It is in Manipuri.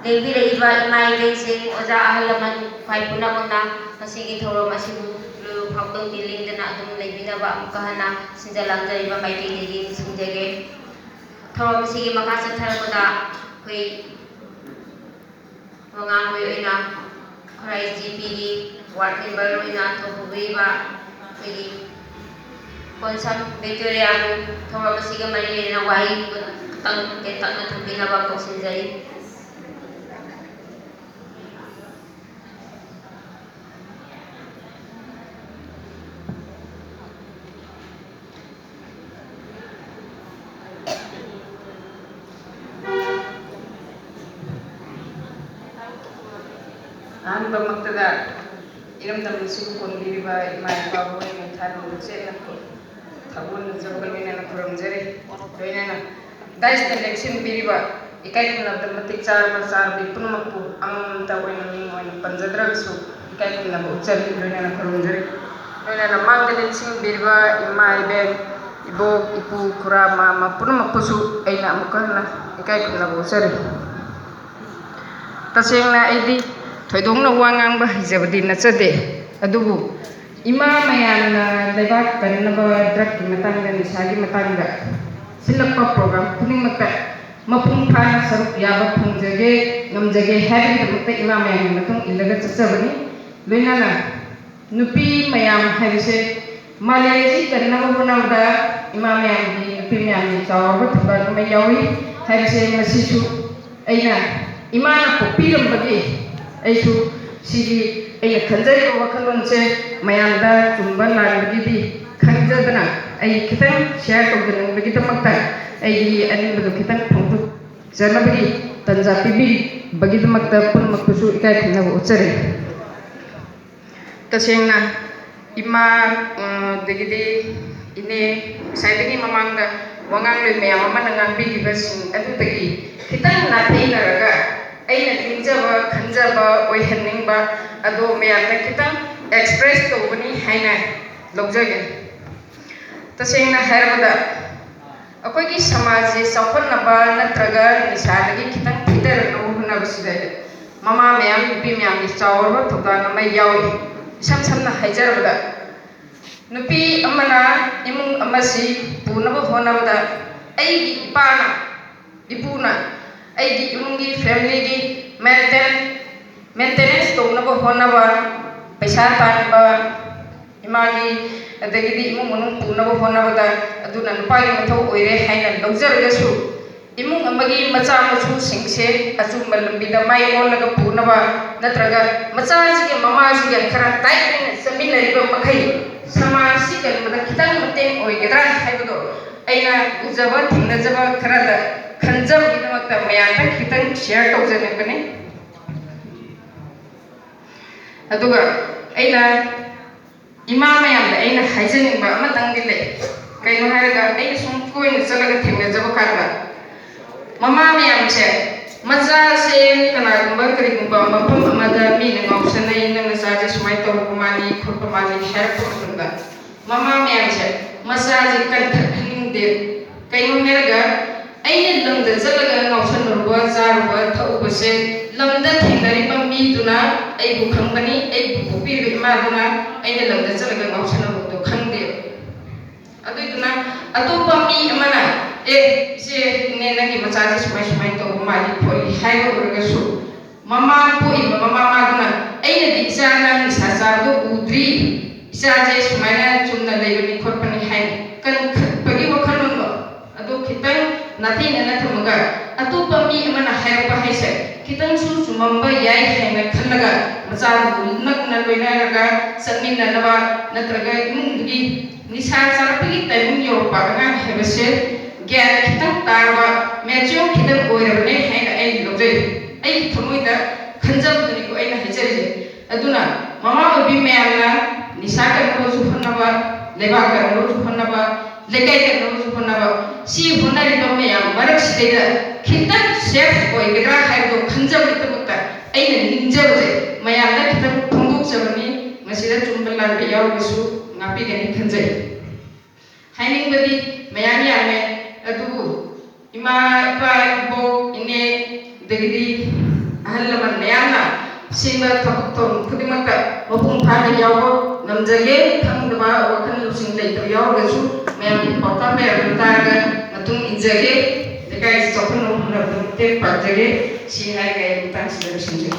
ꯂꯩꯕꯤꯔꯛꯏꯕ ꯏꯃꯥ ꯏꯕꯦꯟꯁꯤꯡ ꯑꯣꯖꯥ ꯑꯍꯜ ꯂꯃꯟ ꯈ꯭ꯋꯥꯏ ꯄꯨꯝꯅꯃꯛꯅ ꯃꯁꯤꯒꯤ ꯊꯧꯔꯝ ꯑꯁꯤꯕꯨ ꯄꯥꯎꯗꯝꯒꯤ ꯂꯦꯡꯗꯅ ꯑꯗꯨꯝ ꯂꯩꯕꯤꯅꯕ ꯑꯃꯨꯛꯀ ꯍꯟꯅ ꯁꯤꯟꯖ ꯂꯥꯡꯖꯔꯤꯕ ꯃꯥꯏꯀꯩꯗꯒꯤ ꯅꯤꯡꯁꯤꯡꯖꯒꯦ ꯊꯧꯔꯝ ꯑꯁꯤꯒꯤ ꯃꯈꯥ ꯆꯠꯊꯔꯛꯄꯗ ꯑꯩꯈꯣꯏ ꯋꯥꯉꯥꯡꯂꯣꯏ ꯑꯣꯏꯅ ꯈꯨꯔꯥꯏ ꯖꯤꯄꯤꯒꯤ ꯋꯥꯔꯗ ꯃꯦꯝꯕꯔ ꯑꯣꯏꯅ ꯊꯧꯄꯨꯕꯤꯔꯤꯕ ꯑꯩꯈꯣꯏꯒꯤ ꯀꯣꯟꯁꯝ ꯚꯤꯛꯇꯣꯔꯤꯌꯥꯕꯨ ꯊꯧꯔꯝ ꯑꯁꯤꯒ ꯃꯔꯤ ꯂꯩꯅꯅ ꯋꯥꯍꯩ ꯈꯤꯇꯪ ꯇꯦꯟꯇꯛꯅ ꯊꯝꯕꯤꯅꯕ ꯀꯧꯁꯤꯟꯖꯔꯤ ꯑꯍꯥꯟꯕꯃꯛꯇꯗ ꯏꯔꯝꯗꯝ ꯑꯁꯤꯕꯨ ꯀꯣꯟꯕꯤꯔꯤꯕ ꯏꯃꯥ ꯏꯄꯥꯕꯨ ꯑꯩꯅ ꯊꯥꯅ ꯆꯦꯠꯅ ꯊꯥꯒꯠꯅꯖꯕꯒ ꯂꯣꯏꯅꯅ ꯈꯨꯔꯨꯝꯖꯔꯤ ꯂꯣꯏꯅꯅ ꯗꯥꯏꯁꯇ ꯂꯦꯡꯁꯤꯟꯕꯤꯔꯤꯕ ꯏꯀꯥꯏ ꯈꯨꯝꯅꯕꯗ ꯃꯇꯤꯛ ꯆꯥꯔꯕ ꯆꯥꯔꯕꯤ ꯄꯨꯝꯅꯃꯛꯄꯨ ꯑꯃꯃꯝꯇ ꯑꯣꯏꯅ ꯃꯤꯡ ꯑꯣꯏꯅ ꯄꯟꯖꯗ꯭ꯔꯒꯁꯨ ꯏꯀꯥꯏ ꯈꯨꯝꯅꯕ ꯎꯠꯆꯔꯤ ꯂꯣꯏꯅꯅ ꯈꯨꯔꯨꯝꯖꯔꯤ ꯂꯣꯏꯅꯅ ꯃꯥꯡꯗ ꯂꯦꯡꯁꯤꯟꯕꯤꯔꯤꯕ ꯏꯃꯥ ꯏꯕꯦꯟ ꯏꯕꯣꯛ ꯏꯄꯨ ꯈꯨꯔꯥ ꯃꯥꯃ ꯄꯨꯝꯅꯃꯛꯄꯨꯁꯨ ꯑꯩꯅ ꯑꯃꯨꯛꯀ ꯍꯟꯅ ꯏꯀꯥꯏ ꯈꯨꯝꯅꯕ ꯎꯠꯆꯔꯤ तसेंना अइदी थोइदोंना वा ngang हईजबदी नचदे अदुबु इमा मयामना लेबाक कन्नबा ड्रग की मतंगदा निसागी मतंगदा सिलक्पा प्रोग्राम खुनिमक्ता मपुंग फाना सरुक याबा फंगजगे नमजगे हैबिदमक्ता इमा मयामना मतुंग इल्लगा चचबनी लोइनाना नुपी मयाम हाइसे मालेजी कन्नबा होनाबदा इमा मयामगी नुपी मयामगी चावबा थबा मै यावी हाइसे मसिसु अइना इमाना पोपीरमबगी ऐसु सिगी ऐना खंजरिबा वखलोनसे मयामदा चुंबा लानबगीदी खंजदना ऐ खितंग शेयर तौदनबगीदमक्ता ऐगी अनिबदो खितंग फोंदु जनबगी तंजा पिबी बगीदमक्ता पुनमक्कुसु इकाय खुनबा उच्चरे तसेंना इमा दगिदी इने साइदगी ममांगदा वांगांगलोय मयाम अमना ngangbigibasing adutagi खितंग नाथेनरगा ऐना निंजबा खंजबा ओइहन्निंगबा अदो मयामना खितंग एक्सप्रेस तौबनी हाइना लौजगे तसेंना हैरबदा अखोइगी समाजसे चौखनबा नत्रगा निसादगी खितंग थिदरनो हुनबसिदा ममा मयाम नुपी मयामगी चावरबा थौदांग अमा यावी इसम समना हाइजरबदा नुपी अमना इमुंग अमसी पुनबा होनबदा ऐगी इपाना इपुना ऐगी इमुंगी फैमिलीगी मेंटेनेंस तौनबा होनबा पैसा तानबा इमागी अदगिदी इमुंग मनुंग पुनबा होनबदा अदुना नुपागी मथौ ओइरे हाइना लौजरगसु इमुंग अमगी मचा मचु सिंगसे अचुंबा लंबिदा माइ ओलगा पुनबा नत्रगा मचाजिगे ममाजिगे खरा ताइना चमिनरिबा मखै समाजसि कलमदा खितंग मतेंग ओइगदरा हाइबदो ऐना उजबा थिंगनजबा खरादा खंजबगीदमक्ता मयामदा खितंग शेयर तौजनबने अदुगा ऐना इमा मयामदा ऐना हाइजनिंगबा अमतंगदि ले कैनो हारगा ऐना सुम कोइना चलगा थिंगनजबा कानदा ममा मयामसे मचासे कनागुंबा करिगुंबा मफम अमदा मीना ngawsanai nang nasaje sumai tawbumani khurpamani hairpumda mama mayamse masaje kanthakhningde kaino herga aine lamda jalaga ngawsanurwa jarwa thawbase lamda thenariba miduna aibu khangbani aibu pupibe imaduna aine lamda jalaga ngawsanurwa khangde aduiduna atopa mi amana ise ne nangi machaje sumai tawbumani pholi haiba uragasu mama po iba mama maduna aina di isana ni sasado udri isaje sumaina chumna leibani khotpani hai kan khatpagi wakhalon ba ado khitang nathina nathamaga atopa mi amana hairpa haise khitang su sumamba yai haina khallaga machadu nakna loinaraga samina naba natraga imunggi nisa sarapagi taimung yorpa anga hebase gyan khitang tarwa mecho khitang oirabne haina ai lojai ai thumuida खंजबदनी को ऐना हिजरिजे अदुना ममा ओबी मयामना निसा करनबो जुफनबा लेबा करनबो जुफनबा लेकाय करनबो जुफनबा सी हुनरिबा मयाम मरक सिदैदा खितक सेफ ओइगद्रा हाइबो खंजबइतबुता ऐना निंजबजे मयामना खितक फंगुक जबनी मसिदा चुंबलान बे यावगसु ngapiगनि खंजै हाइनिंगबदी मयाम यामे अदुबु इमा इपा इबो इने दगिदी ahal laman mayamna sinba thapuk thong khudimakta mapung phana yawa namjage thangdaba wakhal lusing leitar yawargasu mayam pakka mayam taga matung injage dekai chokhan no na te pajage si hai kai butang sida sinje